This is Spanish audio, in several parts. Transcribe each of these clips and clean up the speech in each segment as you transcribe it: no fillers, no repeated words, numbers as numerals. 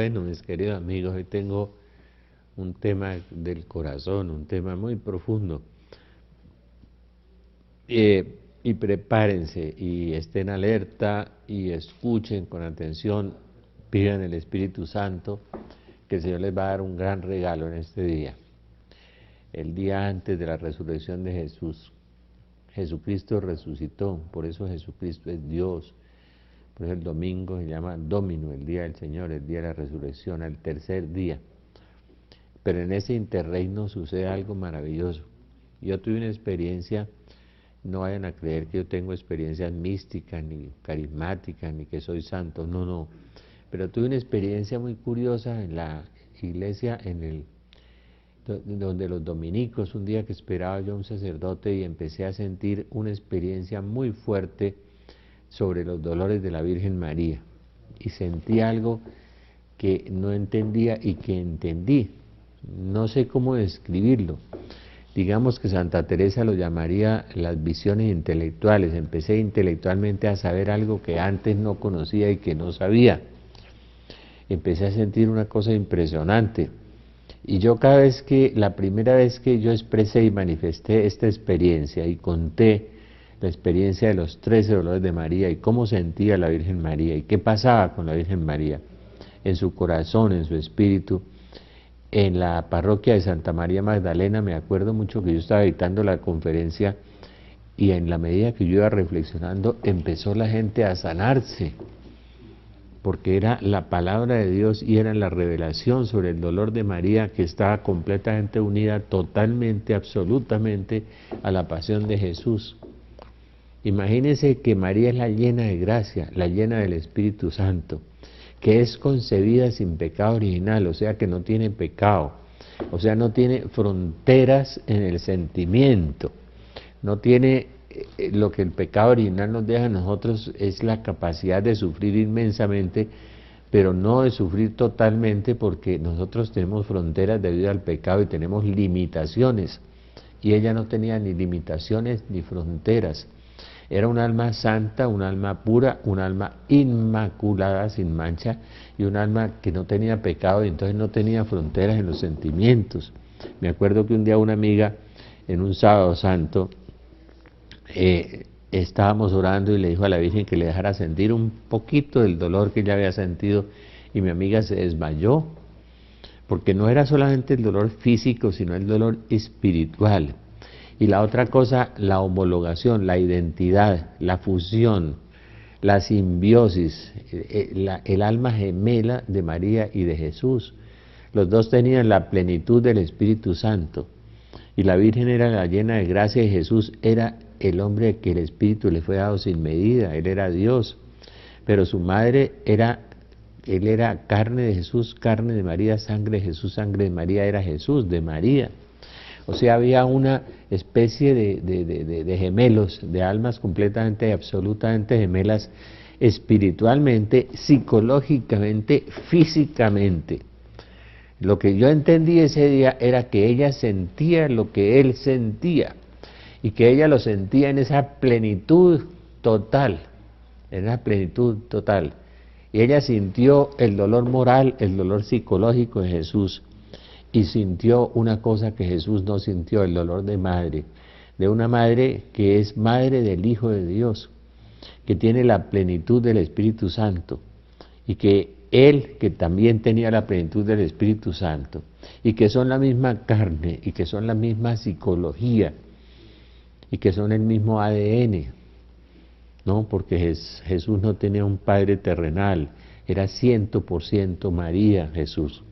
Bueno, mis queridos amigos, hoy tengo un tema del corazón, un tema muy profundo. Y prepárense y estén alerta y escuchen con atención, pidan el Espíritu Santo, que el Señor les va a dar un gran regalo en este día. El día antes de la resurrección de Jesús. Jesucristo resucitó, por eso Jesucristo es Dios. Por eso el domingo se llama Domino, el día del Señor, el día de la resurrección, el tercer día. Pero en ese interreino sucede algo maravilloso. Yo tuve una experiencia, no vayan a creer que yo tengo experiencias místicas, ni carismáticas, ni que soy santo, no, no. Pero tuve una experiencia muy curiosa en la iglesia, donde los dominicos, un día que esperaba yo a un sacerdote y empecé a sentir una experiencia muy fuerte sobre los dolores de la Virgen María. Y sentí algo que no entendía y que entendí. No sé cómo describirlo. Digamos que Santa Teresa lo llamaría las visiones intelectuales. Empecé intelectualmente a saber algo que antes no conocía y que no sabía. Empecé a sentir una cosa impresionante. Y yo la primera vez que yo expresé y manifesté esta experiencia y conté la experiencia de los 13 dolores de María y cómo sentía la Virgen María y qué pasaba con la Virgen María en su corazón, en su espíritu, en la parroquia de Santa María Magdalena, me acuerdo mucho que yo estaba dictando la conferencia y en la medida que yo iba reflexionando, empezó la gente a sanarse, porque era la palabra de Dios y era la revelación sobre el dolor de María que estaba completamente unida, totalmente, absolutamente a la pasión de Jesús. Imagínense que María es la llena de gracia, la llena del Espíritu Santo, que es concebida sin pecado original, o sea que no tiene pecado, o sea no tiene fronteras en el sentimiento, no tiene lo que el pecado original nos deja a nosotros es la capacidad de sufrir inmensamente, pero no de sufrir totalmente porque nosotros tenemos fronteras debido al pecado y tenemos limitaciones, y ella no tenía ni limitaciones ni fronteras. Era un alma santa, un alma pura, un alma inmaculada, sin mancha, y un alma que no tenía pecado y entonces no tenía fronteras en los sentimientos. Me acuerdo que un día una amiga, en un sábado santo, estábamos orando y le dijo a la Virgen que le dejara sentir un poquito del dolor que ella había sentido, y mi amiga se desmayó, porque no era solamente el dolor físico, sino el dolor espiritual. Y la otra cosa, la homologación, la identidad, la fusión, la simbiosis, el alma gemela de María y de Jesús. Los dos tenían la plenitud del Espíritu Santo. Y la Virgen era la llena de gracia y Jesús era el hombre que el Espíritu le fue dado sin medida. Él era Dios. Pero su madre él era carne de Jesús, carne de María, sangre de Jesús, sangre de María, era Jesús de María. O sea, había una especie de gemelos, de almas completamente y absolutamente gemelas, espiritualmente, psicológicamente, físicamente. Lo que yo entendí ese día era que ella sentía lo que él sentía, y que ella lo sentía en esa plenitud total, en esa plenitud total. Y ella sintió el dolor moral, el dolor psicológico de Jesús, y sintió una cosa que Jesús no sintió, el dolor de madre, de una madre que es madre del Hijo de Dios, que tiene la plenitud del Espíritu Santo, y que él, que también tenía la plenitud del Espíritu Santo, y que son la misma carne, y que son la misma psicología, y que son el mismo ADN, ¿no? Porque Jesús no tenía un padre terrenal, era 100% María Jesús.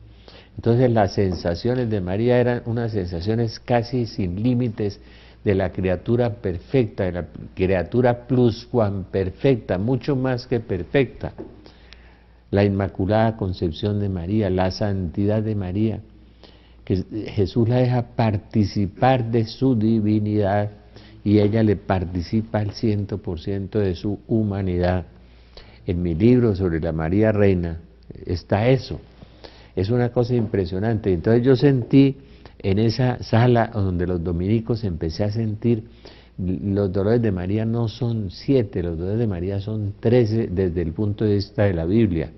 Entonces las sensaciones de María eran unas sensaciones casi sin límites de la criatura perfecta, de la criatura pluscuamperfecta, mucho más que perfecta. La Inmaculada Concepción de María, la santidad de María, que Jesús la deja participar de su divinidad y ella le participa al 100% de su humanidad. En mi libro sobre la María Reina está eso. Es una cosa impresionante. Entonces yo sentí en esa sala donde los dominicos, empecé a sentir los dolores de María no son 7, los dolores de María son 13 desde el punto de vista de la Biblia.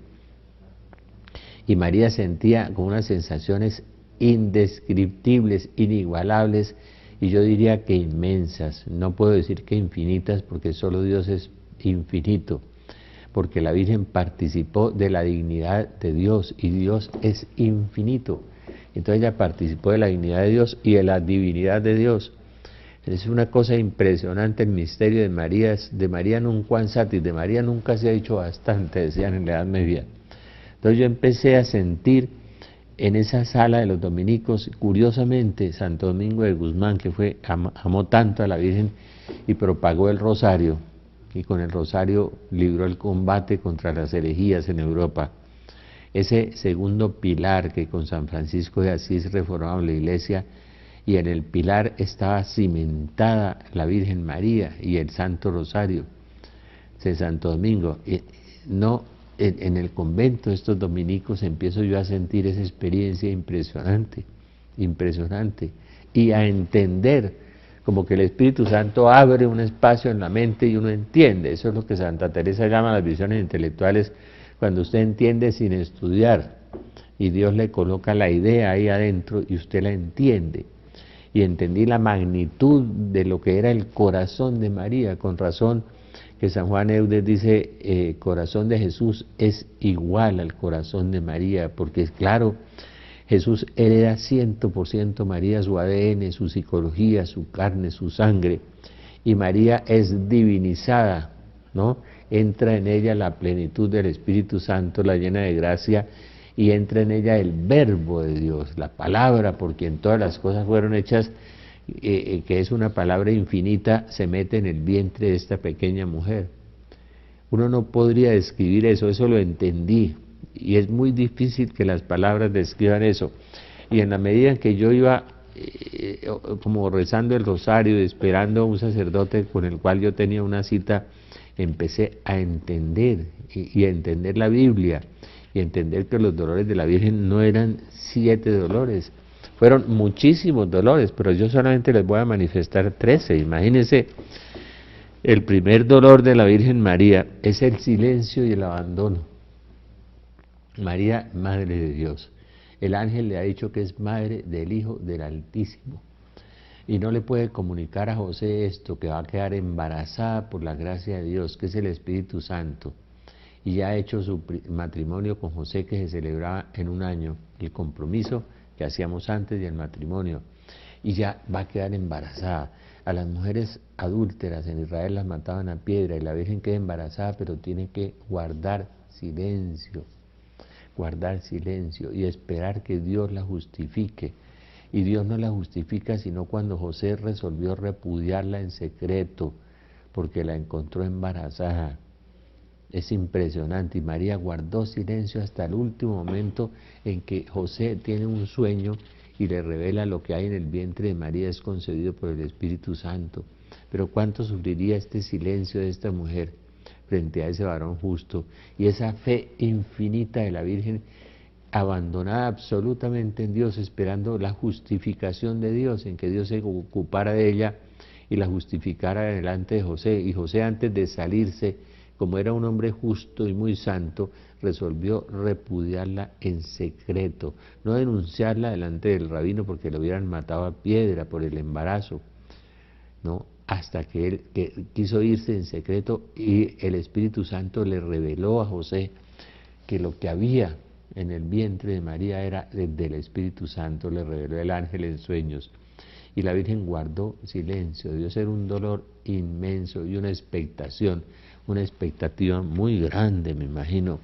y María sentía con unas sensaciones indescriptibles, inigualables, y yo diría que inmensas. No puedo decir que infinitas, porque solo Dios es infinito, porque la Virgen participó de la dignidad de Dios, y Dios es infinito. Entonces ella participó de la dignidad de Dios y de la divinidad de Dios. Es una cosa impresionante el misterio de María. De María nunca satis, de María nunca se ha dicho bastante, decían en la Edad Media. Entonces yo empecé a sentir en esa sala de los dominicos, curiosamente, Santo Domingo de Guzmán, que amó tanto a la Virgen y propagó el rosario, y con el rosario libró el combate contra las herejías en Europa. Ese segundo pilar que con San Francisco de Asís reformaron la iglesia, y en el pilar estaba cimentada la Virgen María y el Santo Rosario de Santo Domingo. No, en el convento de estos dominicos empiezo yo a sentir esa experiencia impresionante, impresionante, y a entender, como que el Espíritu Santo abre un espacio en la mente y uno entiende. Eso es lo que Santa Teresa llama las visiones intelectuales, cuando usted entiende sin estudiar, y Dios le coloca la idea ahí adentro y usted la entiende. Y entendí la magnitud de lo que era el corazón de María. Con razón que San Juan Eudes dice, corazón de Jesús es igual al corazón de María, porque es claro, Jesús hereda 100% María, su ADN, su psicología, su carne, su sangre, y María es divinizada, ¿no? Entra en ella la plenitud del Espíritu Santo, la llena de gracia, y entra en ella el verbo de Dios, la palabra por quien todas las cosas fueron hechas, que es una palabra infinita, se mete en el vientre de esta pequeña mujer. Uno no podría describir eso, eso lo entendí, y es muy difícil que las palabras describan eso. Y en la medida en que yo iba como rezando el rosario, esperando a un sacerdote con el cual yo tenía una cita, empecé a entender y a entender la Biblia, y entender que los dolores de la Virgen no eran 7 dolores, fueron muchísimos dolores, pero yo solamente les voy a manifestar 13. Imagínense, el primer dolor de la Virgen María es el silencio y el abandono. María, Madre de Dios, el ángel le ha dicho que es madre del Hijo del Altísimo, y no le puede comunicar a José esto, que va a quedar embarazada por la gracia de Dios, que es el Espíritu Santo, y ya ha hecho su matrimonio con José, que se celebraba en un año, el compromiso que hacíamos antes del matrimonio, y ya va a quedar embarazada. A las mujeres adúlteras en Israel las mataban a piedra, y la Virgen queda embarazada, pero tiene que guardar silencio y esperar que Dios la justifique. Y Dios no la justifica sino cuando José resolvió repudiarla en secreto, porque la encontró embarazada. Es impresionante, y María guardó silencio hasta el último momento en que José tiene un sueño y le revela lo que hay en el vientre de María es concebido por el Espíritu Santo. Pero cuánto sufriría este silencio de esta mujer frente a ese varón justo, y esa fe infinita de la Virgen, abandonada absolutamente en Dios, esperando la justificación de Dios, en que Dios se ocupara de ella y la justificara delante de José. Y José, antes de salirse, como era un hombre justo y muy santo, resolvió repudiarla en secreto, no denunciarla delante del rabino porque lo hubieran matado a piedra por el embarazo, ¿no? Hasta que él quiso irse en secreto, y el Espíritu Santo le reveló a José que lo que había en el vientre de María era del Espíritu Santo, le reveló el ángel en sueños. Y la Virgen guardó silencio. Debió ser un dolor inmenso y una expectación, una expectativa muy grande, me imagino.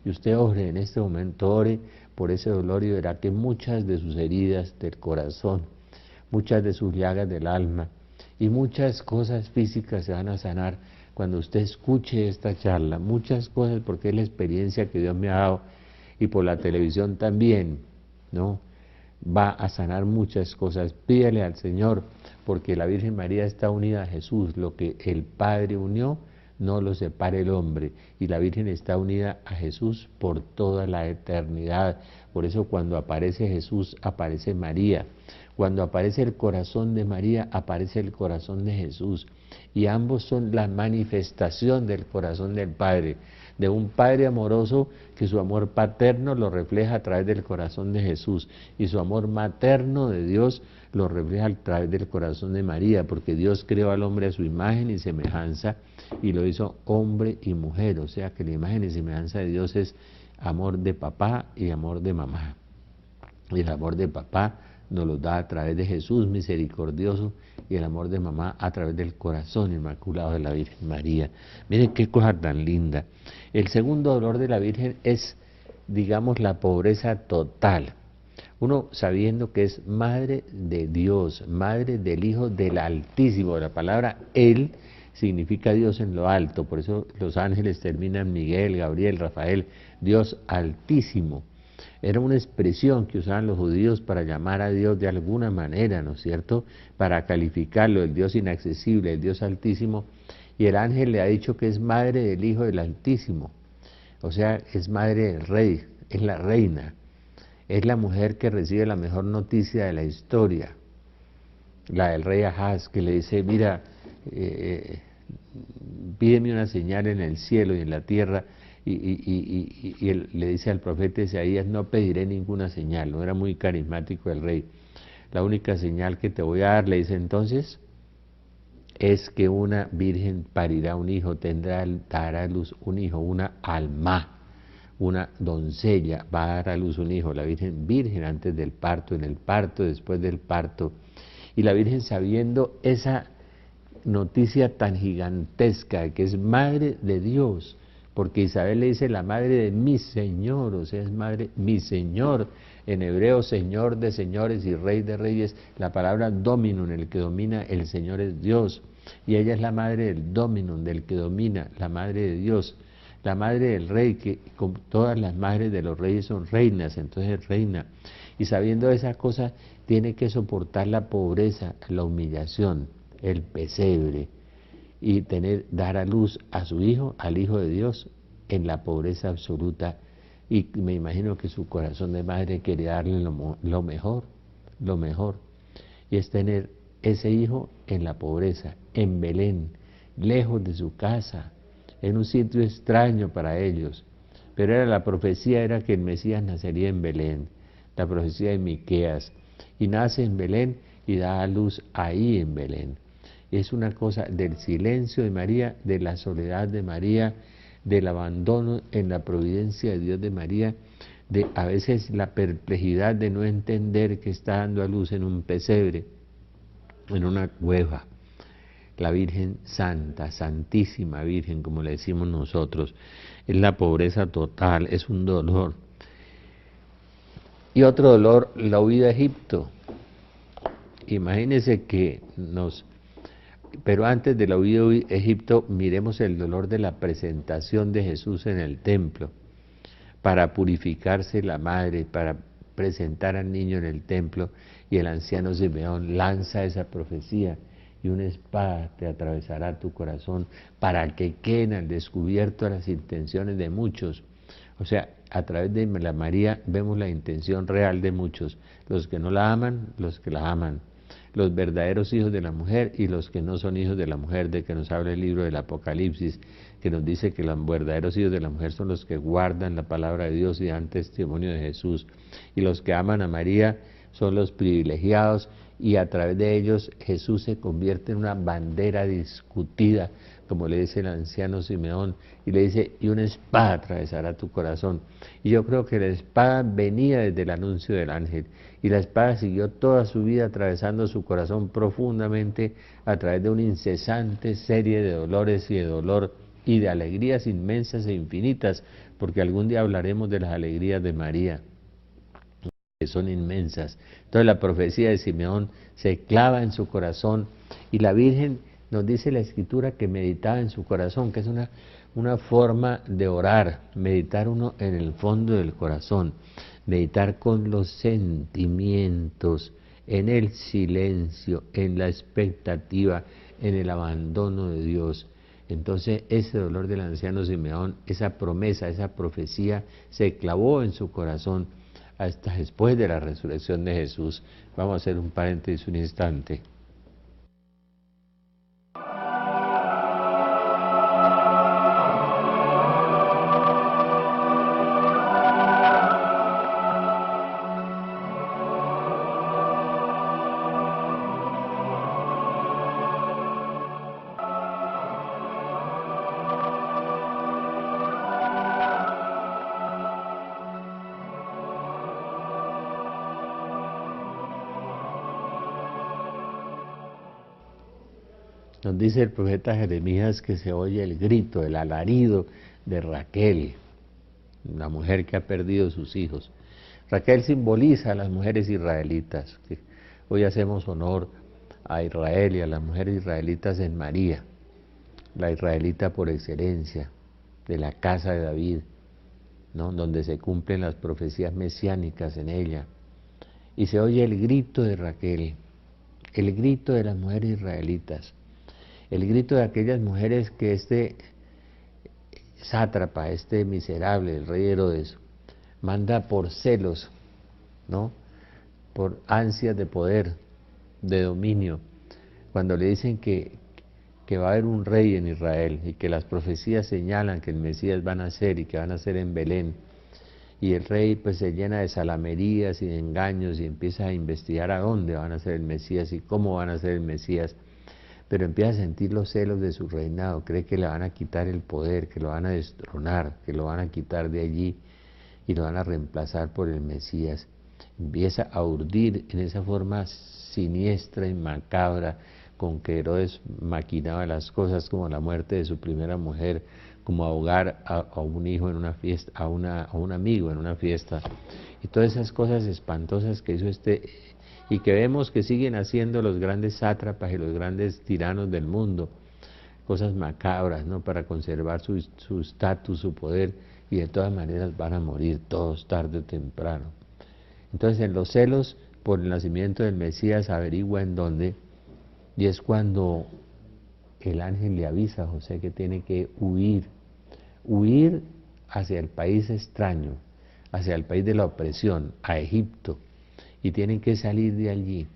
Y usted ore en este momento, ore por ese dolor, y verá que muchas de sus heridas del corazón, muchas de sus llagas del alma y muchas cosas físicas se van a sanar cuando usted escuche esta charla. Muchas cosas, porque es la experiencia que Dios me ha dado, y por la televisión también, ¿no? Va a sanar muchas cosas. Pídele al Señor, porque la Virgen María está unida a Jesús. Lo que el Padre unió, no lo separe el hombre, y la Virgen está unida a Jesús por toda la eternidad. Por eso cuando aparece Jesús, aparece María. Cuando aparece el corazón de María, aparece el corazón de Jesús, y ambos son la manifestación del corazón del Padre. de un Padre amoroso que su amor paterno lo refleja a través del corazón de Jesús y su amor materno de Dios lo refleja a través del corazón de María, porque Dios creó al hombre a su imagen y semejanza y lo hizo hombre y mujer, o sea que la imagen y semejanza de Dios es amor de papá y amor de mamá. Y el amor de papá nos lo da a través de Jesús misericordioso y el amor de mamá a través del corazón inmaculado de la Virgen María. Miren qué cosa tan linda. El segundo dolor de la Virgen es, digamos, la pobreza total. Uno sabiendo que es madre de Dios, madre del Hijo del Altísimo. La palabra Él significa Dios en lo alto, por eso los ángeles terminan Miguel, Gabriel, Rafael, Dios Altísimo. Era una expresión que usaban los judíos para llamar a Dios de alguna manera, ¿no es cierto? Para calificarlo, el Dios inaccesible, el Dios Altísimo. Y el ángel le ha dicho que es madre del Hijo del Altísimo. O sea, es madre del rey, es la reina. Es la mujer que recibe la mejor noticia de la historia. La del rey Ahaz, que le dice, mira, pídeme una señal en el cielo y en la tierra. Y él le dice al profeta Isaías, no pediré ninguna señal. No era muy carismático el rey. La única señal que te voy a dar, le dice entonces, es que una virgen parirá un hijo, dará a luz un hijo, una alma. Una doncella va a dar a luz un hijo, la virgen antes del parto, en el parto, después del parto. Y la Virgen, sabiendo esa noticia tan gigantesca, que es madre de Dios, porque Isabel le dice la madre de mi Señor, o sea, es madre, mi Señor, en hebreo, Señor de señores y Rey de reyes, la palabra dominum, el que domina, el Señor es Dios, y ella es la madre del dominum, del que domina, la madre de Dios. La madre del rey, que como todas las madres de los reyes son reinas, entonces es reina. Y sabiendo esa cosa, tiene que soportar la pobreza, la humillación, el pesebre, y dar a luz a su hijo, al Hijo de Dios, en la pobreza absoluta. Y me imagino que su corazón de madre quiere darle lo mejor. Y es tener ese hijo en la pobreza, en Belén, lejos de su casa, en un sitio extraño para ellos, pero la profecía era que el Mesías nacería en Belén, la profecía de Miqueas, y nace en Belén y da a luz ahí en Belén. Es una cosa del silencio de María, de la soledad de María, del abandono en la providencia de Dios de María, de a veces la perplejidad de no entender que está dando a luz en un pesebre, en una cueva. La Virgen Santa, Santísima Virgen, como le decimos nosotros, es la pobreza total, es un dolor. Y otro dolor, la huida a Egipto. Imagínense que pero antes de la huida a Egipto, miremos el dolor de la presentación de Jesús en el templo, para purificarse la madre, para presentar al niño en el templo, y el anciano Simeón lanza esa profecía, y una espada te atravesará tu corazón para que queden al descubierto las intenciones de muchos. O sea, a través de la María vemos la intención real de muchos, los que no la aman, los que la aman, los verdaderos hijos de la mujer y los que no son hijos de la mujer, de que nos habla el libro del Apocalipsis, que nos dice que los verdaderos hijos de la mujer son los que guardan la palabra de Dios y dan testimonio de Jesús, y los que aman a María son los privilegiados, y a través de ellos Jesús se convierte en una bandera discutida, como le dice el anciano Simeón, y le dice, y una espada atravesará tu corazón. Y yo creo que la espada venía desde el anuncio del ángel, y la espada siguió toda su vida atravesando su corazón profundamente a través de una incesante serie de dolores y de dolor y de alegrías inmensas e infinitas, porque algún día hablaremos de las alegrías de María, que son inmensas. Entonces la profecía de Simeón se clava en su corazón, y la Virgen nos dice la Escritura que meditaba en su corazón, que es una forma de orar, meditar uno en el fondo del corazón, meditar con los sentimientos, en el silencio, en la expectativa, en el abandono de Dios. Entonces ese dolor del anciano Simeón, esa promesa, esa profecía se clavó en su corazón hasta después de la resurrección de Jesús. Vamos a hacer un paréntesis un instante. Nos dice el profeta Jeremías que se oye el grito, el alarido de Raquel, la mujer que ha perdido sus hijos. Raquel simboliza a las mujeres israelitas, que hoy hacemos honor a Israel y a las mujeres israelitas en María, la israelita por excelencia, de la casa de David, ¿no? Donde se cumplen las profecías mesiánicas en ella. Y se oye el grito de Raquel, el grito de las mujeres israelitas, el grito de aquellas mujeres que este sátrapa, este miserable, el rey Herodes, manda por celos, ¿no? Por ansias de poder, de dominio, cuando le dicen que va a haber un rey en Israel y que las profecías señalan que el Mesías va a nacer y que va a nacer en Belén, y el rey pues se llena de salamerías y de engaños y empieza a investigar a dónde van a ser el Mesías y cómo van a ser el Mesías, pero empieza a sentir los celos de su reinado, cree que le van a quitar el poder, que lo van a destronar, que lo van a quitar de allí y lo van a reemplazar por el Mesías. Empieza a urdir en esa forma siniestra y macabra con que Herodes maquinaba las cosas, como la muerte de su primera mujer, como ahogar a un hijo en una fiesta, a un amigo en una fiesta, y todas esas cosas espantosas que hizo y que vemos que siguen haciendo los grandes sátrapas y los grandes tiranos del mundo, cosas macabras, ¿no? Para conservar su estatus, su poder, y de todas maneras van a morir todos tarde o temprano. Entonces, en los celos por el nacimiento del Mesías averigua en dónde, y es cuando el ángel le avisa a José que tiene que huir hacia el país extraño, hacia el país de la opresión, a Egipto, y tienen que salir de allí,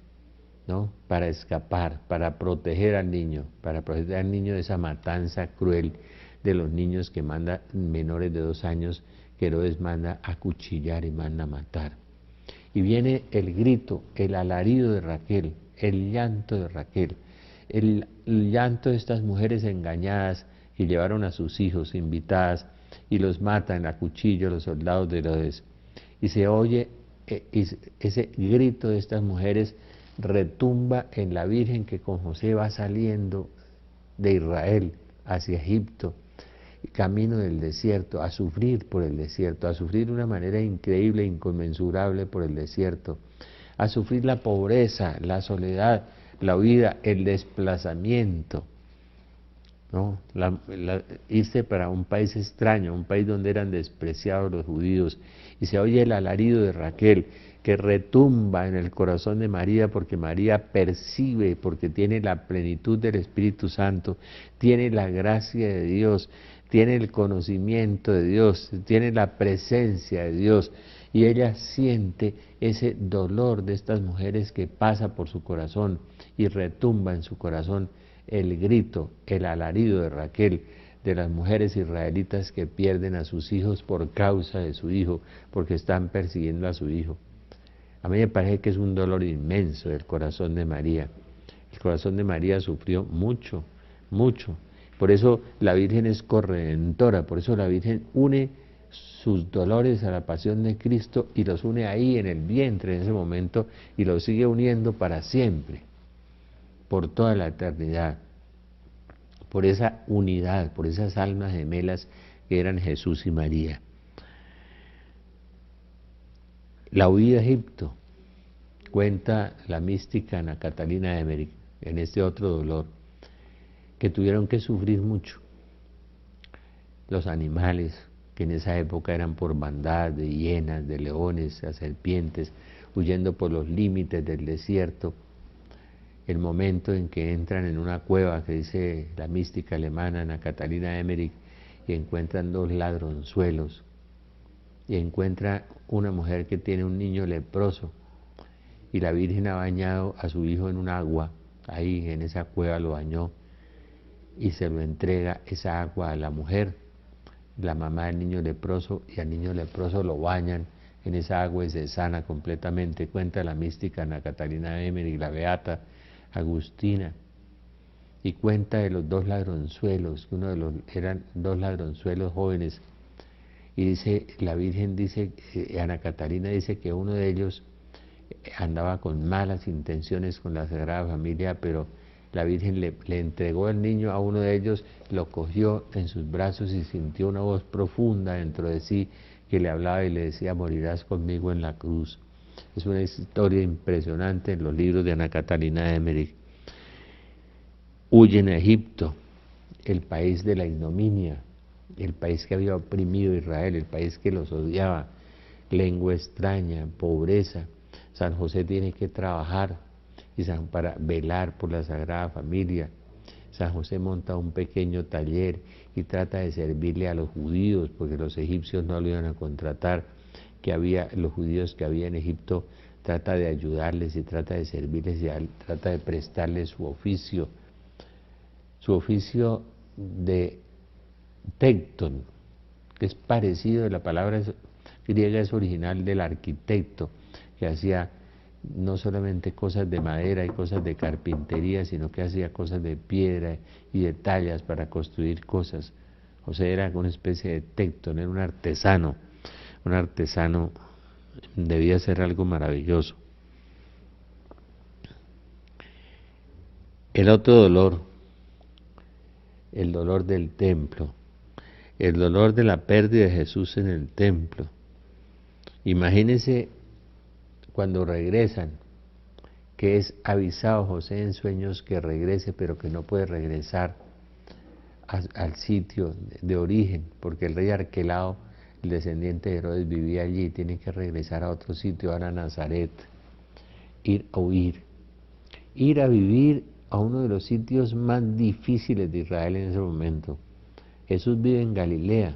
¿no? Para escapar, para proteger al niño de esa matanza cruel de los niños que manda menores de 2 años, que Herodes manda a cuchillar y manda a matar. Y viene el grito, el alarido de Raquel, el llanto de Raquel, el llanto de estas mujeres engañadas que llevaron a sus hijos invitadas y los matan a cuchillo los soldados de Herodes. Y se oye ese grito de estas mujeres retumba en la Virgen que con José va saliendo de Israel hacia Egipto, camino del desierto, a sufrir por el desierto, a sufrir de una manera increíble, inconmensurable por el desierto, a sufrir la pobreza, la soledad, la huida, el desplazamiento, ¿no? Irse para un país extraño, un país donde eran despreciados los judíos, y se oye el alarido de Raquel, que retumba en el corazón de María, porque María percibe, porque tiene la plenitud del Espíritu Santo, tiene la gracia de Dios, tiene el conocimiento de Dios, tiene la presencia de Dios, y ella siente ese dolor de estas mujeres que pasa por su corazón y retumba en su corazón el grito, el alarido de Raquel, de las mujeres israelitas que pierden a sus hijos por causa de su hijo, porque están persiguiendo a su hijo. A mí me parece que es un dolor inmenso del corazón de María. El corazón de María sufrió mucho, mucho. Por eso la Virgen es corredentora, por eso la Virgen une sus dolores a la pasión de Cristo y los une ahí en el vientre en ese momento y los sigue uniendo para siempre, por toda la eternidad, por esa unidad, por esas almas gemelas que eran Jesús y María. La huida a Egipto, cuenta la mística Ana Catalina de Emmerich, en este otro dolor, que tuvieron que sufrir mucho. Los animales, que en esa época eran por bandadas de hienas, de leones, de serpientes, huyendo por los límites del desierto. El momento en que entran en una cueva, que dice la mística alemana Ana Catalina de Emmerich, y encuentran 2 ladronzuelos, y encuentra una mujer que tiene un niño leproso, y la Virgen ha bañado a su hijo en un agua, ahí en esa cueva lo bañó, y se lo entrega esa agua a la mujer, la mamá del niño leproso, y al niño leproso lo bañan en esa agua y se sana completamente. Cuenta la mística Ana Catalina de Emmerich, la beata Agustina, y cuenta de los 2 ladronzuelos, eran 2 ladronzuelos jóvenes, y dice, la Virgen dice, Ana Catalina dice que uno de ellos andaba con malas intenciones con la Sagrada Familia, pero la Virgen le entregó el niño a uno de ellos, lo cogió en sus brazos y sintió una voz profunda dentro de sí que le hablaba y le decía: morirás conmigo en la cruz. Es una historia impresionante en los libros de Ana Catalina de Emmerich. Huyen a Egipto, el país de la ignominia, el país que había oprimido a Israel, el país que los odiaba, lengua extraña, pobreza. San José tiene que trabajar para velar por la Sagrada Familia. San José monta un pequeño taller y trata de servirle a los judíos, porque los egipcios no lo iban a contratar, los judíos que había en Egipto, trata de ayudarles y trata de servirles y trata de prestarles su oficio de tecton, que es parecido, la palabra griega es original del arquitecto, que hacía no solamente cosas de madera y cosas de carpintería, sino que hacía cosas de piedra y de tallas para construir cosas. José era una especie de tecton, era un artesano debía ser algo maravilloso. El otro dolor, el dolor del templo, el dolor de la pérdida de Jesús en el templo. Imagínense cuando regresan, que es avisado José en sueños que regrese, pero que no puede regresar al sitio de origen, porque el rey Arquelao, el descendiente de Herodes, vivía allí, tiene que regresar a otro sitio, ahora a Nazaret, ir a vivir a uno de los sitios más difíciles de Israel en ese momento. Jesús vive en Galilea,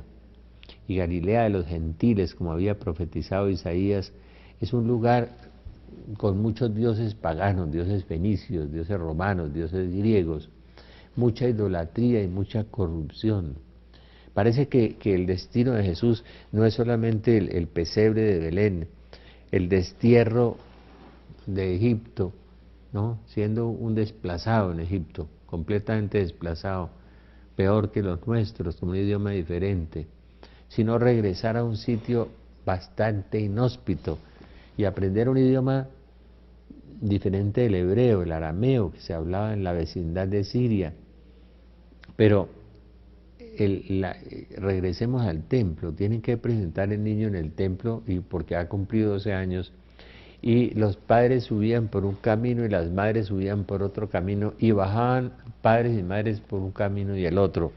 y Galilea de los gentiles, como había profetizado Isaías, es un lugar con muchos dioses paganos, dioses fenicios, dioses romanos, dioses griegos, mucha idolatría y mucha corrupción. Parece que el destino de Jesús no es solamente el pesebre de Belén, el destierro de Egipto, ¿no? Siendo un desplazado en Egipto, completamente desplazado, peor que los nuestros, con un idioma diferente, sino regresar a un sitio bastante inhóspito y aprender un idioma diferente del hebreo, el arameo, que se hablaba en la vecindad de Siria. Pero regresemos al templo, tienen que presentar el niño en el templo, y porque ha cumplido 12 años, y los padres subían por un camino y las madres subían por otro camino, y bajaban padres y madres por un camino y el otro,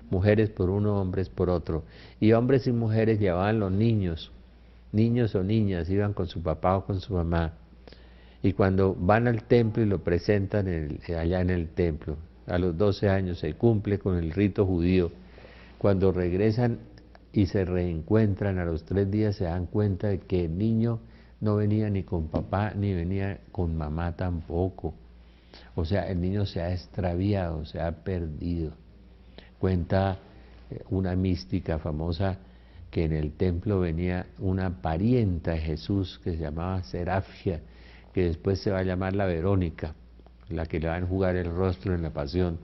mujeres por uno, hombres por otro, y hombres y mujeres llevaban los niños o niñas, iban con su papá o con su mamá, y cuando van al templo y lo presentan allá en el templo, a los 12 años se cumple con el rito judío. Cuando regresan y se reencuentran a los 3 días, se dan cuenta de que el niño no venía ni con papá ni venía con mamá tampoco. O sea, el niño se ha extraviado, se ha perdido. Cuenta una mística famosa que en el templo venía una parienta de Jesús que se llamaba Serafia, que después se va a llamar la Verónica, la que le va a enjugar el rostro en la pasión,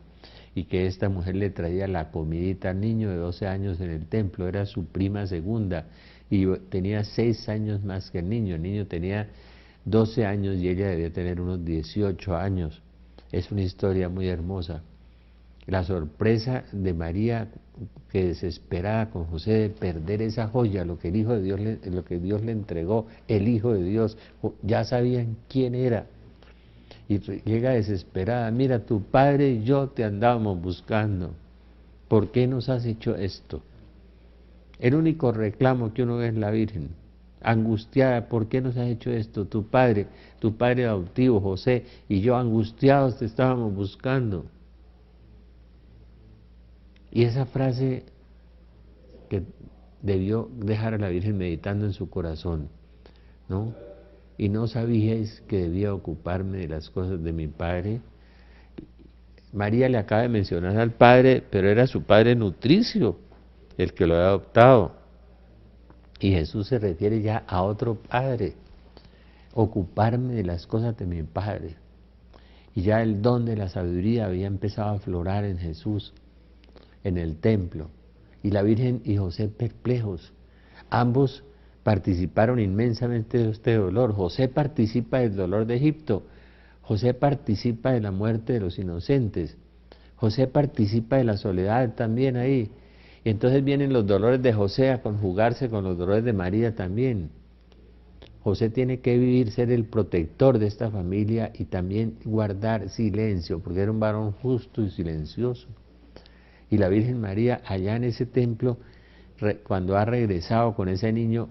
y que esta mujer le traía la comidita al niño de 12 años en el templo, era su prima segunda, y tenía 6 años más que el niño tenía 12 años y ella debía tener unos 18 años. Es una historia muy hermosa. La sorpresa de María, que desesperada con José de perder esa joya, lo que Dios le entregó, el Hijo de Dios, ya sabían quién era. Y llega desesperada: mira, tu padre y yo te andábamos buscando, ¿por qué nos has hecho esto? El único reclamo que uno ve es la Virgen, angustiada: ¿por qué nos has hecho esto? Tu padre adoptivo José y yo, angustiados, te estábamos buscando. Y esa frase que debió dejar a la Virgen meditando en su corazón, ¿no? Y no sabíais que debía ocuparme de las cosas de mi padre. María le acaba de mencionar al padre, pero era su padre nutricio, el que lo había adoptado. Y Jesús se refiere ya a otro padre: ocuparme de las cosas de mi padre. Y ya el don de la sabiduría había empezado a aflorar en Jesús, en el templo. Y la Virgen y José perplejos. Ambos participaron inmensamente de este dolor. José participa del dolor de Egipto. José participa de la muerte de los inocentes. José participa de la soledad también ahí. Y entonces vienen los dolores de José a conjugarse con los dolores de María también. José tiene que vivir, ser el protector de esta familia y también guardar silencio, porque era un varón justo y silencioso. Y la Virgen María allá en ese templo, cuando ha regresado con ese niño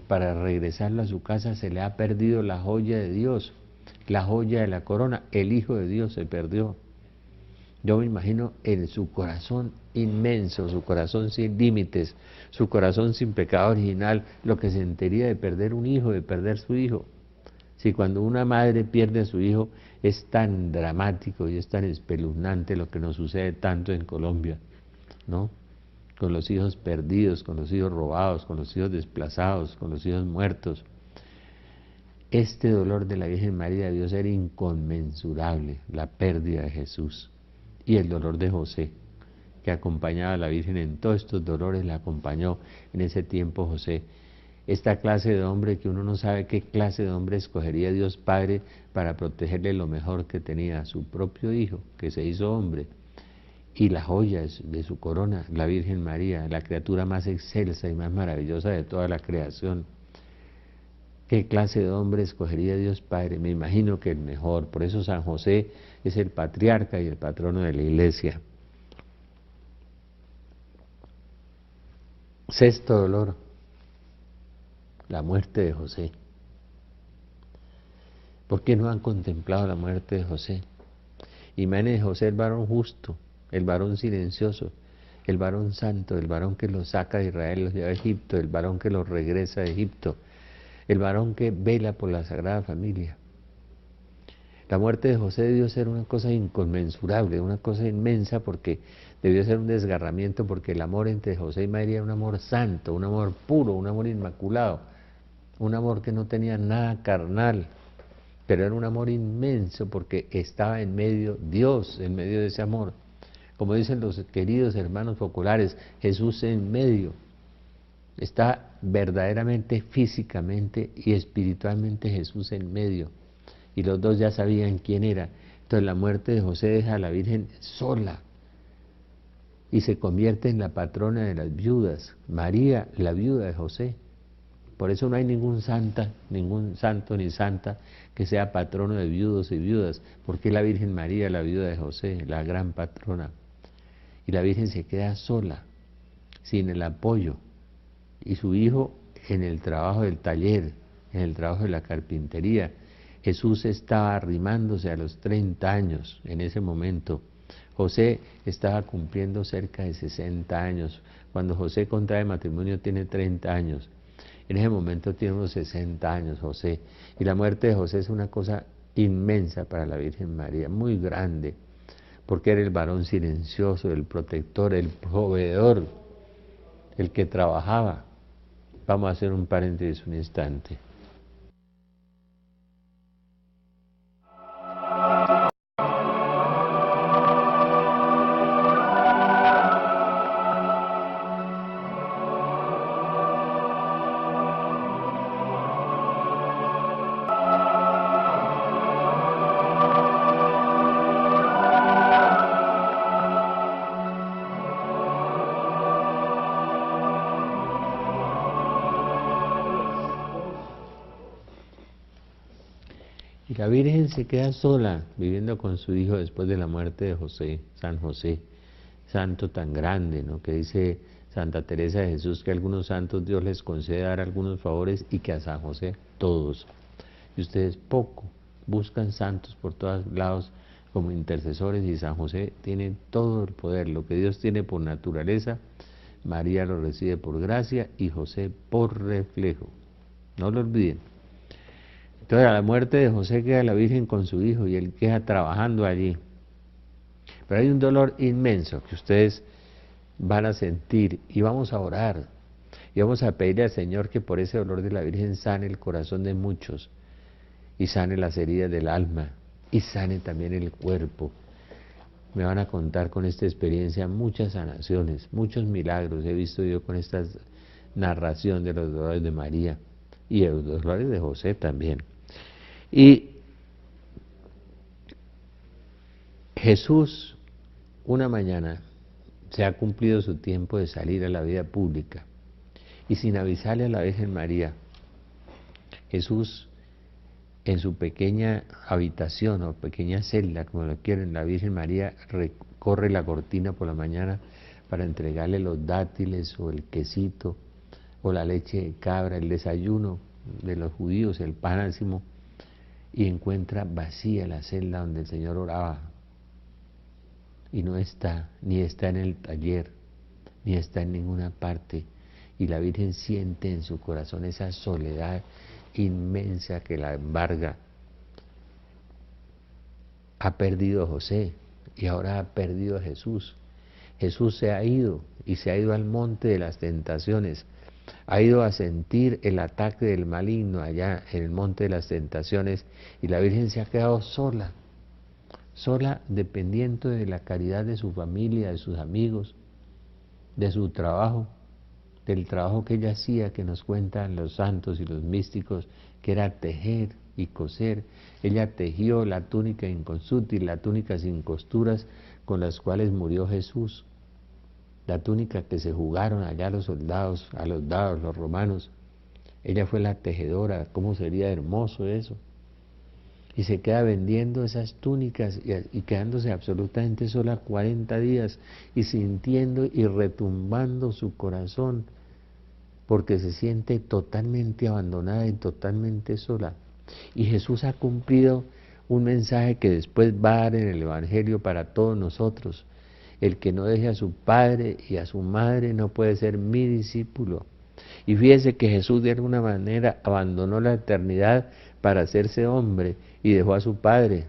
para regresarlo a su casa, se le ha perdido la joya de Dios, la joya de la corona, el Hijo de Dios se perdió. Yo me imagino en su corazón inmenso, su corazón sin límites, su corazón sin pecado original, lo que sentiría de perder un hijo, de perder su hijo. Si cuando una madre pierde a su hijo es tan dramático y es tan espeluznante lo que nos sucede tanto en Colombia, ¿no? Con los hijos perdidos, con los hijos robados, con los hijos desplazados, con los hijos muertos. Este dolor de la Virgen María debió ser inconmensurable, la pérdida de Jesús. Y el dolor de José, que acompañaba a la Virgen en todos estos dolores, la acompañó en ese tiempo José. Esta clase de hombre que uno no sabe qué clase de hombre escogería Dios Padre para protegerle lo mejor que tenía, a su propio Hijo, que se hizo hombre. Y la joya de su corona, la Virgen María, la criatura más excelsa y más maravillosa de toda la creación. ¿Qué clase de hombre escogería Dios Padre? Me imagino que el mejor. Por eso San José es el patriarca y el patrono de la Iglesia. Sexto dolor, la muerte de José. ¿Por qué no han contemplado la muerte de José? Imagínense José, el varón justo, el varón silencioso, el varón santo, el varón que los saca de Israel, los lleva a Egipto, el varón que los regresa de Egipto, el varón que vela por la Sagrada Familia. La muerte de José debió ser una cosa inconmensurable, una cosa inmensa, porque debió ser un desgarramiento, porque el amor entre José y María era un amor santo, un amor puro, un amor inmaculado, un amor que no tenía nada carnal, pero era un amor inmenso porque estaba en medio Dios, en medio de ese amor. Como dicen los queridos hermanos populares, Jesús en medio. Está verdaderamente, físicamente y espiritualmente Jesús en medio. Y los dos ya sabían quién era. Entonces la muerte de José deja a la Virgen sola y se convierte en la patrona de las viudas. María, la viuda de José. Por eso no hay ningún santo ni santa que sea patrono de viudos y viudas, porque la Virgen María, la viuda de José, la gran patrona. Y la Virgen se queda sola, sin el apoyo, y su hijo en el trabajo del taller, en el trabajo de la carpintería. Jesús estaba arrimándose a los 30 años en ese momento. José estaba cumpliendo cerca de 60 años. Cuando José contrae matrimonio tiene 30 años. En ese momento tiene unos 60 años José. Y la muerte de José es una cosa inmensa para la Virgen María, muy grande, porque era el varón silencioso, el protector, el proveedor, el que trabajaba. Vamos a hacer un paréntesis un instante. Y la Virgen se queda sola, viviendo con su hijo después de la muerte de José, San José, santo tan grande, ¿no? Que dice Santa Teresa de Jesús que a algunos santos Dios les concede dar algunos favores y que a San José todos. Y ustedes poco buscan santos por todos lados como intercesores, y San José tiene todo el poder. Lo que Dios tiene por naturaleza, María lo recibe por gracia y José por reflejo. No lo olviden. Entonces a la muerte de José queda la Virgen con su hijo y él queda trabajando allí. Pero hay un dolor inmenso que ustedes van a sentir y vamos a orar. Y vamos a pedirle al Señor que por ese dolor de la Virgen sane el corazón de muchos y sane las heridas del alma y sane también el cuerpo. Me van a contar con esta experiencia muchas sanaciones, muchos milagros he visto yo con esta narración de los dolores de María y de los dolores de José también. Y Jesús, una mañana, se ha cumplido su tiempo de salir a la vida pública y sin avisarle a la Virgen María, Jesús en su pequeña habitación o pequeña celda, como lo quieren, la Virgen María recorre la cortina por la mañana para entregarle los dátiles o el quesito o la leche de cabra, el desayuno de los judíos, el pan ácimo, y encuentra vacía la celda donde el Señor oraba. Y no está, ni está en el taller, ni está en ninguna parte. Y la Virgen siente en su corazón esa soledad inmensa que la embarga. Ha perdido a José y ahora ha perdido a Jesús. Jesús se ha ido y se ha ido al monte de las tentaciones. Ha ido a sentir el ataque del maligno allá en el monte de las tentaciones y la Virgen se ha quedado sola, sola dependiendo de la caridad de su familia, de sus amigos, de su trabajo, del trabajo que ella hacía, que nos cuentan los santos y los místicos, que era tejer y coser. Ella tejió la túnica inconsútil, la túnica sin costuras con las cuales murió Jesús, la túnica que se jugaron allá los soldados, a los dados, los romanos. Ella fue la tejedora. ¿Cómo sería hermoso eso? Y se queda vendiendo esas túnicas y quedándose absolutamente sola 40 días y sintiendo y retumbando su corazón porque se siente totalmente abandonada y totalmente sola. Y Jesús ha cumplido un mensaje que después va a dar en el Evangelio para todos nosotros. El que no deje a su padre y a su madre no puede ser mi discípulo. Y fíjese que Jesús de alguna manera abandonó la eternidad para hacerse hombre y dejó a su Padre,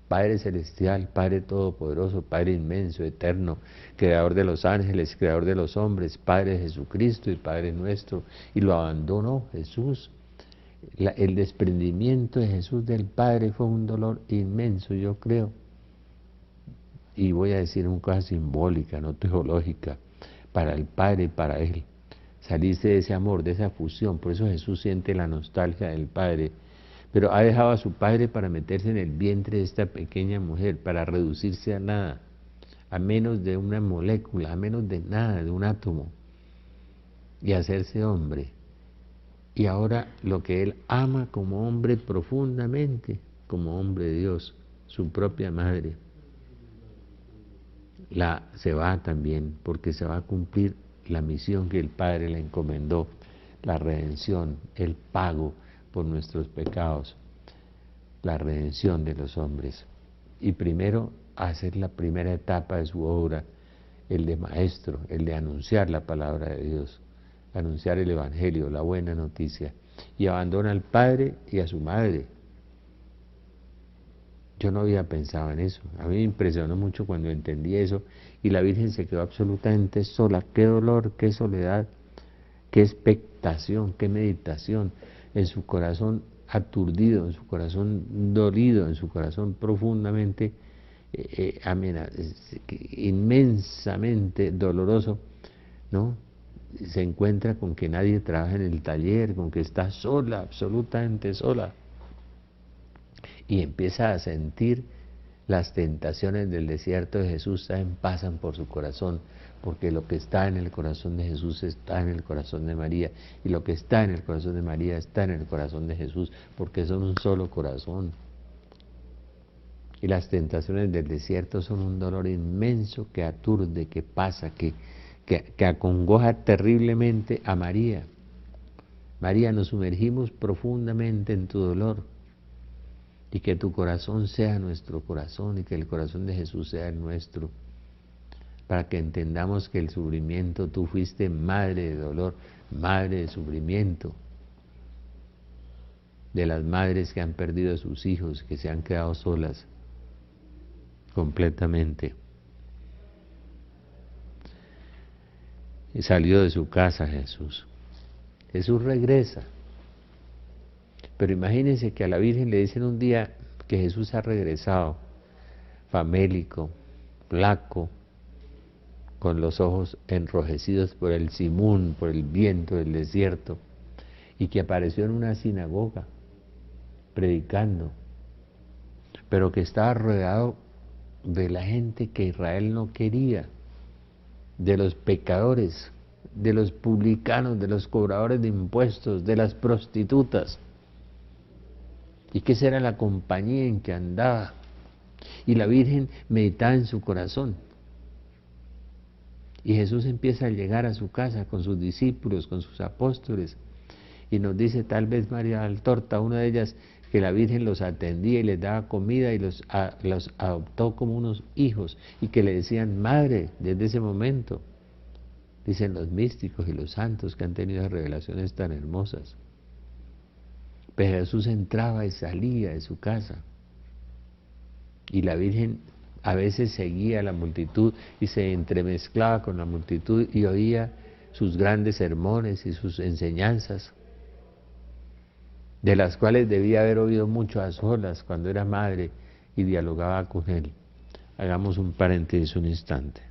Padre celestial, Padre todopoderoso, Padre inmenso, eterno, Creador de los ángeles, Creador de los hombres, Padre de Jesucristo y Padre nuestro, y lo abandonó Jesús. El desprendimiento de Jesús del Padre fue un dolor inmenso, yo creo. Y voy a decir una cosa simbólica, no teológica, para el Padre y para Él. Salirse de ese amor, de esa fusión, por eso Jesús siente la nostalgia del Padre, pero ha dejado a su Padre para meterse en el vientre de esta pequeña mujer, para reducirse a nada, a menos de una molécula, a menos de nada, de un átomo, y hacerse hombre. Y ahora lo que Él ama como hombre profundamente, como hombre de Dios, su propia madre, se va también, porque se va a cumplir la misión que el Padre le encomendó, la redención, el pago por nuestros pecados, la redención de los hombres. Y primero hacer la primera etapa de su obra, el de maestro, el de anunciar la palabra de Dios, anunciar el Evangelio, la buena noticia, y abandona al Padre y a su madre. Yo no había pensado en eso. A mí me impresionó mucho cuando entendí eso y la Virgen se quedó absolutamente sola. Qué dolor, qué soledad, qué expectación, qué meditación en su corazón aturdido, en su corazón dolido, en su corazón profundamente inmensamente doloroso, ¿no? Se encuentra con que nadie trabaja en el taller, con que está sola, absolutamente sola. Y empieza a sentir las tentaciones del desierto de Jesús también pasan por su corazón, porque lo que está en el corazón de Jesús está en el corazón de María, y lo que está en el corazón de María está en el corazón de Jesús, porque son un solo corazón. Y las tentaciones del desierto son un dolor inmenso que aturde, que pasa, que acongoja terriblemente a María. María, nos sumergimos profundamente en tu dolor, y que tu corazón sea nuestro corazón y que el corazón de Jesús sea el nuestro, para que entendamos que el sufrimiento, tú fuiste madre de dolor, madre de sufrimiento, de las madres que han perdido a sus hijos, que se han quedado solas completamente. Y salió de su casa Jesús. Jesús regresa. Pero imagínense que a la Virgen le dicen un día que Jesús ha regresado, famélico, flaco, con los ojos enrojecidos por el simún, por el viento del desierto, y que apareció en una sinagoga, predicando, pero que estaba rodeado de la gente que Israel no quería, de los pecadores, de los publicanos, de los cobradores de impuestos, de las prostitutas, y que esa era la compañía en que andaba. Y la Virgen meditaba en su corazón. Y Jesús empieza a llegar a su casa con sus discípulos, con sus apóstoles, y nos dice tal vez María Altorta, una de ellas, que la Virgen los atendía y les daba comida y los adoptó como unos hijos, y que le decían madre desde ese momento. Dicen los místicos y los santos que han tenido revelaciones tan hermosas. Pero Jesús entraba y salía de su casa, y la Virgen a veces seguía a la multitud y se entremezclaba con la multitud y oía sus grandes sermones y sus enseñanzas, de las cuales debía haber oído mucho a solas cuando era madre y dialogaba con él. Hagamos un paréntesis un instante.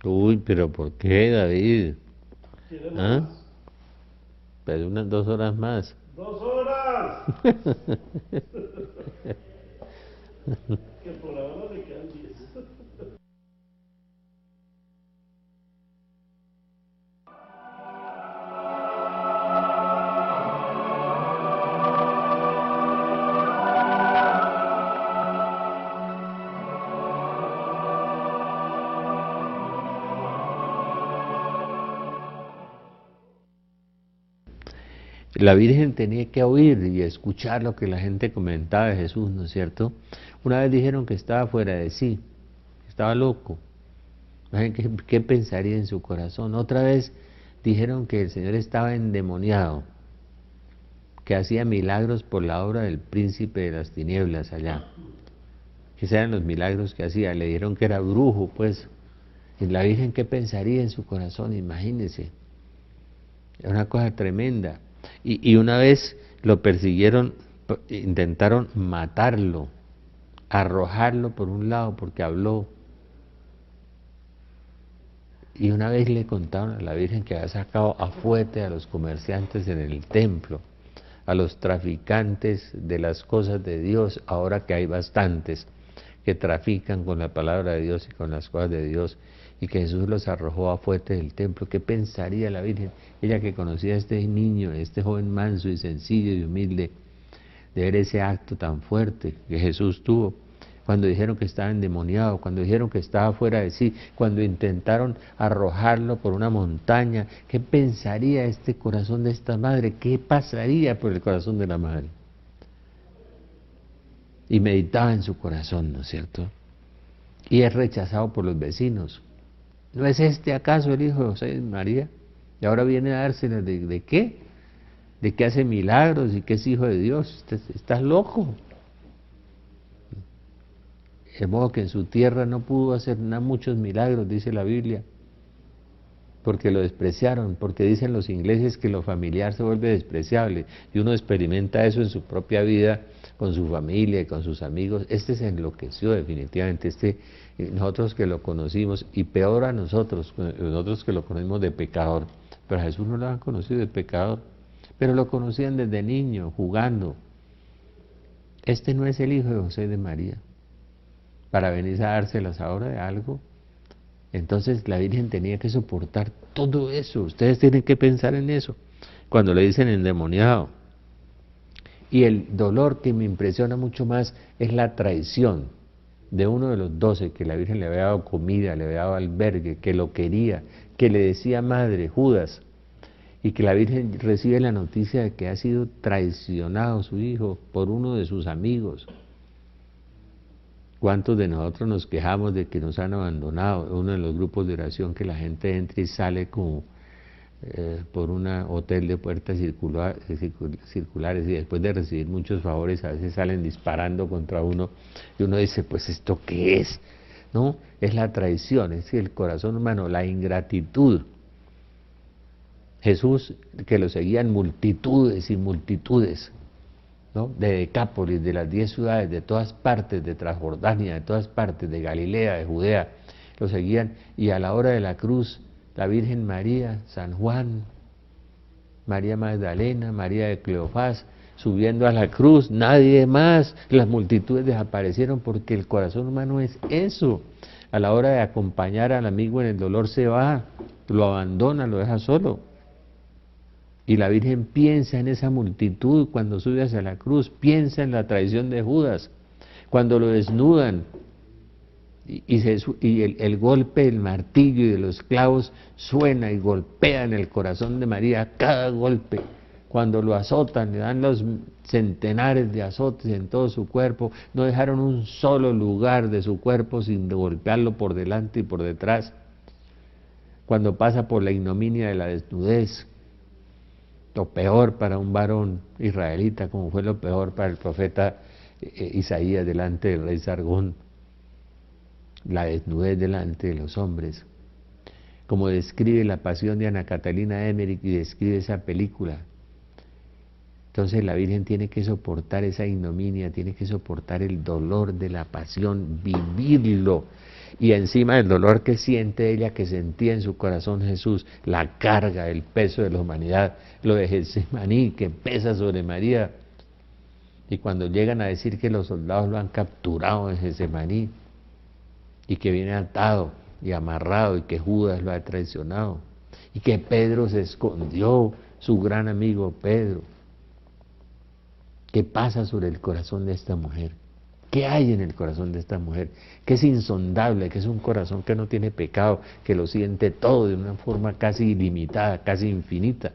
Uy, pero ¿por qué, David? ¿Quiere ¿Ah? más? Pero unas 2 horas más. ¡2 horas! Que por ahora le quedan 10. La Virgen tenía que oír y escuchar lo que la gente comentaba de Jesús, ¿no es cierto? Una vez dijeron que estaba fuera de sí, que estaba loco. ¿Qué pensaría en su corazón? Otra vez dijeron que el Señor estaba endemoniado, que hacía milagros por la obra del príncipe de las tinieblas allá. Que esos eran los milagros que hacía. Le dijeron que era brujo, pues. ¿Y la Virgen qué pensaría en su corazón? Imagínense. Era una cosa tremenda. Y una vez lo persiguieron, intentaron matarlo, arrojarlo por un lado porque habló. Y una vez le contaron a la Virgen que había sacado a fuete a los comerciantes en el templo, a los traficantes de las cosas de Dios, ahora que hay bastantes que trafican con la palabra de Dios y con las cosas de Dios, y que Jesús los arrojó a fuete del templo. ¿Qué pensaría la Virgen? Ella que conocía a este niño, este joven manso y sencillo y humilde, de ver ese acto tan fuerte que Jesús tuvo. Cuando dijeron que estaba endemoniado, cuando dijeron que estaba fuera de sí, cuando intentaron arrojarlo por una montaña, ¿qué pensaría este corazón de esta madre? ¿Qué pasaría por el corazón de la madre? Y meditaba en su corazón, ¿no es cierto? Y es rechazado por los vecinos. ¿No es este acaso el hijo de José y María? Y ahora viene a dársela ¿de qué? De que hace milagros y que es hijo de Dios. Estás loco. De modo que en su tierra no pudo hacer muchos milagros, dice la Biblia, porque lo despreciaron, porque dicen los ingleses que lo familiar se vuelve despreciable, y uno experimenta eso en su propia vida, con su familia y con sus amigos. Este se enloqueció definitivamente, nosotros que lo conocimos, y peor a nosotros que lo conocimos de pecador, pero a Jesús no lo han conocido de pecador, pero lo conocían desde niño, jugando. Este no es el hijo de José y de María, para venir a dárselas ahora de algo. Entonces la Virgen tenía que soportar todo eso. Ustedes tienen que pensar en eso cuando le dicen endemoniado. Y el dolor que me impresiona mucho más es la traición de uno de los 12, que la Virgen le había dado comida, le había dado albergue, que lo quería, que le decía madre, Judas, y que la Virgen recibe la noticia de que ha sido traicionado su hijo por uno de sus amigos. ¿Cuántos de nosotros nos quejamos de que nos han abandonado? Uno de los grupos de oración, que la gente entra y sale como por un hotel de puertas circulares, y después de recibir muchos favores a veces salen disparando contra uno y uno dice, pues ¿esto qué es? ¿No? Es la traición, es el corazón humano, la ingratitud. Jesús, que lo seguían multitudes y multitudes, ¿no? De Decápolis, de las 10 ciudades, de todas partes, de Transjordania, de todas partes, de Galilea, de Judea, lo seguían, y a la hora de la cruz, la Virgen María, San Juan, María Magdalena, María de Cleofás, subiendo a la cruz, nadie más, las multitudes desaparecieron porque el corazón humano es eso. A la hora de acompañar al amigo en el dolor se va, lo abandona, lo deja solo. Y la Virgen piensa en esa multitud cuando sube hacia la cruz, piensa en la traición de Judas, cuando lo desnudan, y el golpe del martillo y de los clavos suena y golpea en el corazón de María, cada golpe, cuando lo azotan, le dan los centenares de azotes en todo su cuerpo, no dejaron un solo lugar de su cuerpo sin golpearlo por delante y por detrás, cuando pasa por la ignominia de la desnudez, lo peor para un varón israelita, como fue lo peor para el profeta Isaías delante del rey Sargón, la desnudez delante de los hombres, como describe la pasión de Ana Catalina Emmerich y describe esa película. Entonces la Virgen tiene que soportar esa ignominia, tiene que soportar el dolor de la pasión, vivirlo, y encima del dolor que siente ella, que sentía en su corazón Jesús, la carga, el peso de la humanidad, lo de Getsemaní que pesa sobre María, y cuando llegan a decir que los soldados lo han capturado en Getsemaní, y que viene atado y amarrado, y que Judas lo ha traicionado, y que Pedro se escondió, su gran amigo Pedro. ¿Qué pasa sobre el corazón de esta mujer? ¿Qué hay en el corazón de esta mujer? Que es insondable, que es un corazón que no tiene pecado, que lo siente todo de una forma casi ilimitada, casi infinita.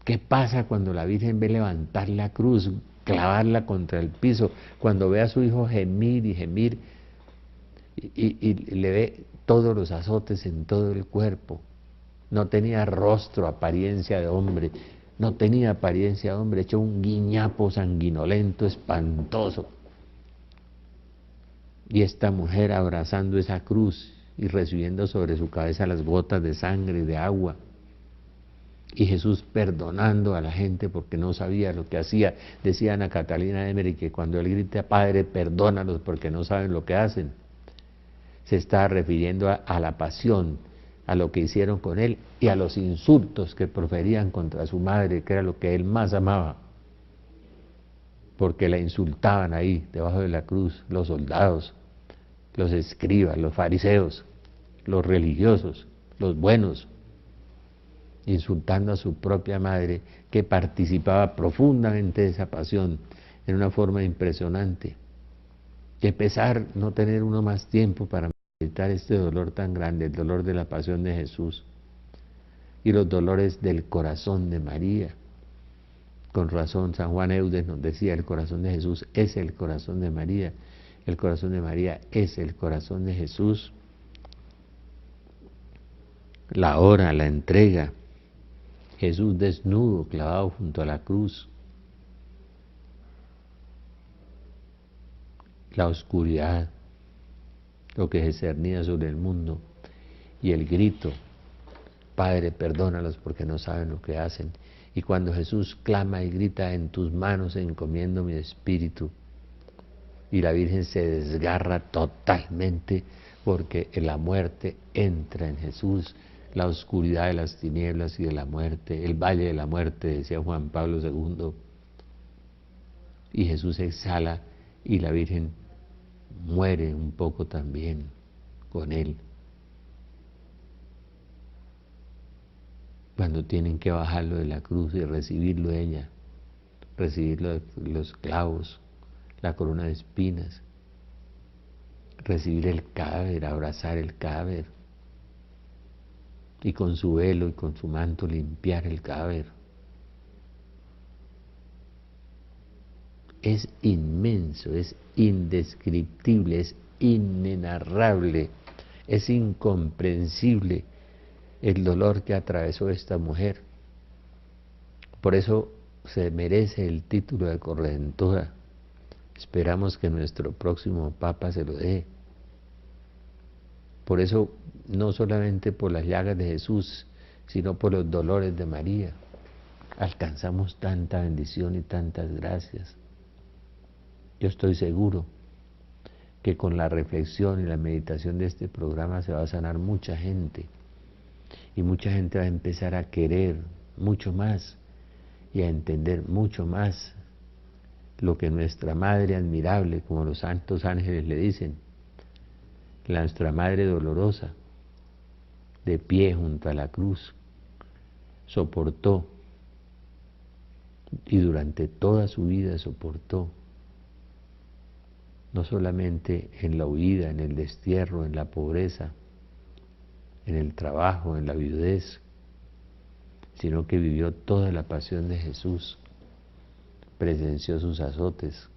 ¿Qué pasa cuando la Virgen ve levantar la cruz, clavarla contra el piso, cuando ve a su hijo gemir y gemir, y le ve todos los azotes en todo el cuerpo? No tenía rostro, apariencia de hombre, no tenía apariencia de hombre, hecho un guiñapo sanguinolento, espantoso. Y esta mujer abrazando esa cruz y recibiendo sobre su cabeza las gotas de sangre y de agua. Y Jesús perdonando a la gente porque no sabía lo que hacía. Decía Ana Catalina Emmerich que cuando él grita, Padre, perdónalos porque no saben lo que hacen, se está refiriendo a la pasión, a lo que hicieron con él y a los insultos que proferían contra su madre, que era lo que él más amaba, porque la insultaban ahí, debajo de la cruz, los soldados, los escribas, los fariseos, los religiosos, los buenos, insultando a su propia madre, que participaba profundamente de esa pasión en una forma impresionante. Qué pesar no tener uno más tiempo para meditar este dolor tan grande, el dolor de la pasión de Jesús y los dolores del corazón de María. Con razón, San Juan Eudes nos decía, el corazón de Jesús es el corazón de María, el corazón de María es el corazón de Jesús. La hora, la entrega, Jesús desnudo, clavado junto a la cruz, la oscuridad, lo que se cernía sobre el mundo, y el grito, Padre, perdónalos porque no saben lo que hacen. Y cuando Jesús clama y grita, en tus manos encomiendo mi espíritu, y la Virgen se desgarra totalmente porque la muerte entra en Jesús, la oscuridad de las tinieblas y de la muerte, el valle de la muerte, decía Juan Pablo II, y Jesús exhala y la Virgen muere un poco también con él. Cuando tienen que bajarlo de la cruz y recibirlo ella, recibirlo los clavos, la corona de espinas, recibir el cadáver, abrazar el cadáver, y con su velo y con su manto limpiar el cadáver. Es inmenso, es indescriptible, es inenarrable, es incomprensible el dolor que atravesó esta mujer. Por eso se merece el título de corredentora. Esperamos que nuestro próximo Papa se lo dé. Por eso, no solamente por las llagas de Jesús, sino por los dolores de María, alcanzamos tanta bendición y tantas gracias. Yo estoy seguro que con la reflexión y la meditación de este programa se va a sanar mucha gente, y mucha gente va a empezar a querer mucho más y a entender mucho más lo que nuestra Madre admirable, como los santos ángeles le dicen, nuestra Madre dolorosa, de pie junto a la cruz, soportó, y durante toda su vida soportó, no solamente en la huida, en el destierro, en la pobreza, en el trabajo, en la viudez, sino que vivió toda la pasión de Jesús, presenció sus azotes.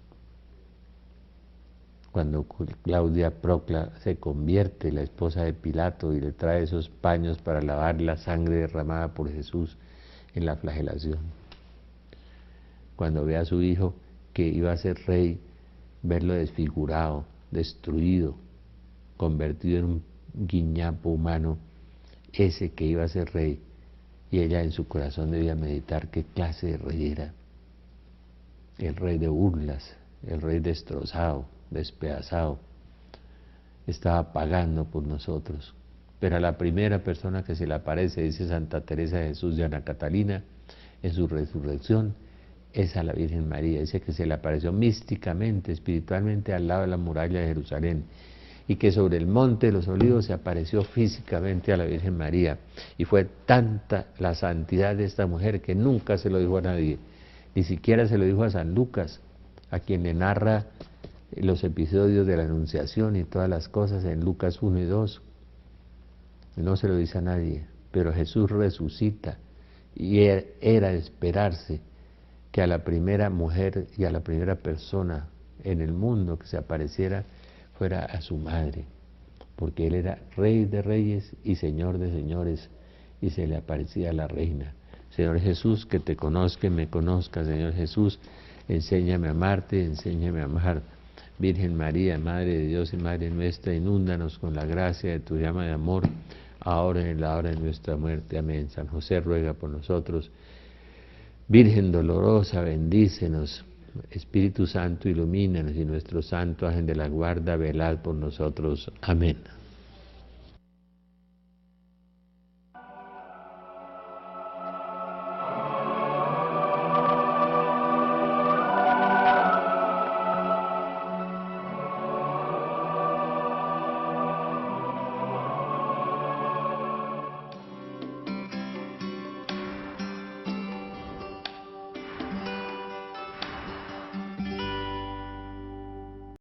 Cuando Claudia Procla se convierte, la esposa de Pilato, y le trae esos paños para lavar la sangre derramada por Jesús en la flagelación. Cuando ve a su hijo que iba a ser rey, verlo desfigurado, destruido, convertido en un guiñapo humano, ese que iba a ser rey, y ella en su corazón debía meditar qué clase de rey era. El rey de burlas, el rey destrozado, despedazado, estaba pagando por nosotros. Pero a la primera persona que se le aparece, dice Santa Teresa de Jesús de Ana Catalina, en su resurrección, es a la Virgen María. Dice que se le apareció místicamente, espiritualmente, al lado de la muralla de Jerusalén, y que sobre el monte de los Olivos se apareció físicamente a la Virgen María. Y fue tanta la santidad de esta mujer que nunca se lo dijo a nadie, ni siquiera se lo dijo a San Lucas, a quien le narra los episodios de la Anunciación y todas las cosas en Lucas 1 y 2. No se lo dice a nadie, pero Jesús resucita, y era de esperarse que a la primera mujer y a la primera persona en el mundo que se apareciera fuera a su madre, porque Él era Rey de Reyes y Señor de Señores, y se le aparecía a la reina. Señor Jesús, que te conozca y me conozca. Señor Jesús, enséñame a amarte, enséñame a amar. Virgen María, Madre de Dios y Madre nuestra, inúndanos con la gracia de tu llama de amor, ahora y en la hora de nuestra muerte. Amén. San José ruega por nosotros. Virgen dolorosa, bendícenos. Espíritu Santo, ilumínanos, y nuestro santo ángel de la guarda, velad por nosotros. Amén.